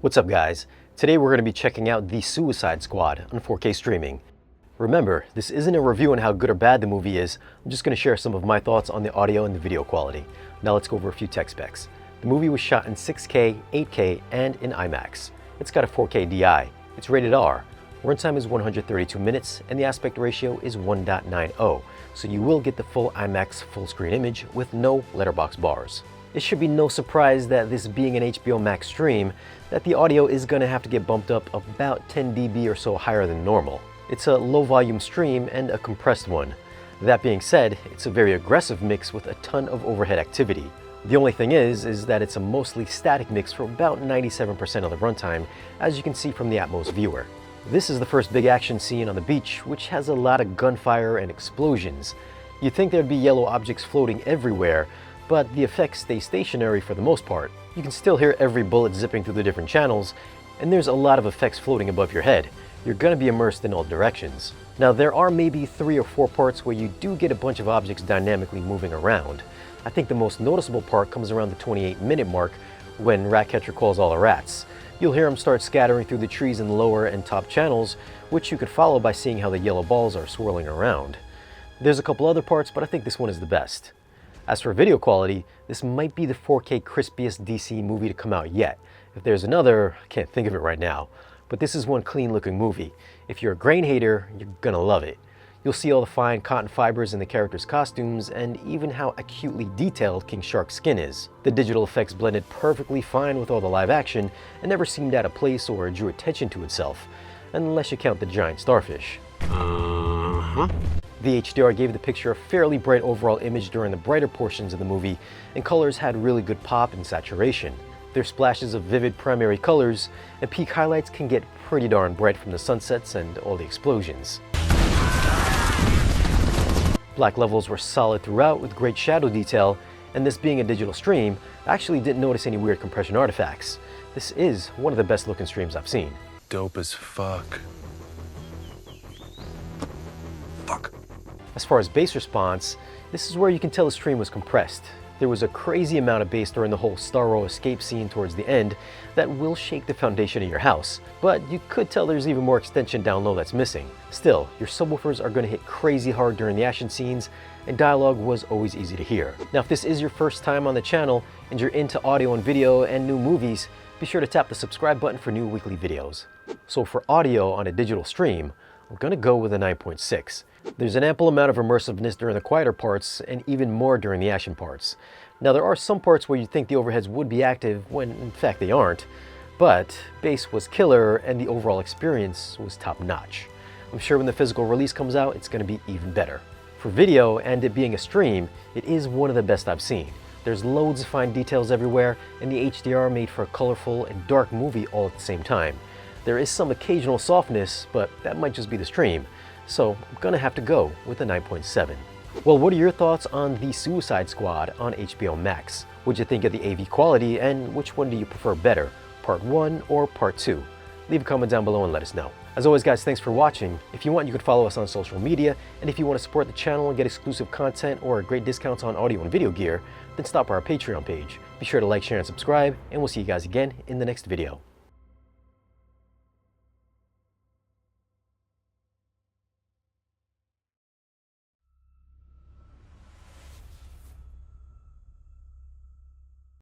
What's up guys? Today we're going to be checking out The Suicide Squad on 4K streaming. Remember, this isn't a review on how good or bad the movie is. I'm just going to share some of my thoughts on the audio and the video quality. Now let's go over a few tech specs. The movie was shot in 6K, 8K, and in IMAX. It's got a 4K DI. It's rated R. Runtime is 132 minutes, and the aspect ratio is 1.90, so you will get the full IMAX full screen image with no letterbox bars. It should be no surprise that this being an HBO Max stream, that the audio is going to have to get bumped up about 10 dB or so higher than normal. It's a low volume stream and a compressed one. That being said, it's a very aggressive mix with a ton of overhead activity. The only thing is that it's a mostly static mix for about 97% of the runtime, as you can see from the Atmos viewer. This is the first big action scene on the beach, which has a lot of gunfire and explosions. You'd think there'd be yellow objects floating everywhere, but the effects stay stationary for the most part. You can still hear every bullet zipping through the different channels, and there's a lot of effects floating above your head. You're gonna be immersed in all directions. Now there are maybe 3 or 4 parts where you do get a bunch of objects dynamically moving around. I think the most noticeable part comes around the 28-minute mark when Ratcatcher calls all the rats. You'll hear them start scattering through the trees in the lower and top channels, which you could follow by seeing how the yellow balls are swirling around. There's a couple other parts, but I think this one is the best. As for video quality, this might be the 4K crispiest DC movie to come out yet. If there's another, I can't think of it right now, but this is one clean looking movie. If you're a grain hater, you're gonna love it. You'll see all the fine cotton fibers in the characters' costumes and even how acutely detailed King Shark's skin is. The digital effects blended perfectly fine with all the live action and never seemed out of place or drew attention to itself, unless you count the giant starfish. The HDR gave the picture a fairly bright overall image during the brighter portions of the movie, and colors had really good pop and saturation. There's splashes of vivid primary colors, and peak highlights can get pretty darn bright from the sunsets and all the explosions. Black levels were solid throughout with great shadow detail, and this being a digital stream, I actually didn't notice any weird compression artifacts. This is one of the best looking streams I've seen. Dope as fuck. Fuck. As far as bass response, this is where you can tell the stream was compressed. There was a crazy amount of bass during the whole Starro escape scene towards the end that will shake the foundation of your house, but you could tell there's even more extension down low that's missing. Still, your subwoofers are going to hit crazy hard during the action scenes, and dialogue was always easy to hear. Now if this is your first time on the channel and you're into audio and video and new movies, be sure to tap the subscribe button for new weekly videos. So for audio on a digital stream, I'm going to go with a 9.6. There's an ample amount of immersiveness during the quieter parts and even more during the action parts. Now there are some parts where you'd think the overheads would be active when in fact they aren't, but bass was killer and the overall experience was top notch. I'm sure when the physical release comes out, it's going to be even better. For video and it being a stream, it is one of the best I've seen. There's loads of fine details everywhere, and the HDR made for a colorful and dark movie all at the same time. There is some occasional softness, but that might just be the stream. So I'm gonna have to go with a 9.7. Well, what are your thoughts on The Suicide Squad on HBO Max? What'd you think of the AV quality, and which one do you prefer better, part 1 or part 2? Leave a comment down below and let us know. As always guys, thanks for watching. If you want, you can follow us on social media, and if you want to support the channel and get exclusive content or great discounts on audio and video gear, then stop by our Patreon page. Be sure to like, share, and subscribe, and we'll see you guys again in the next video.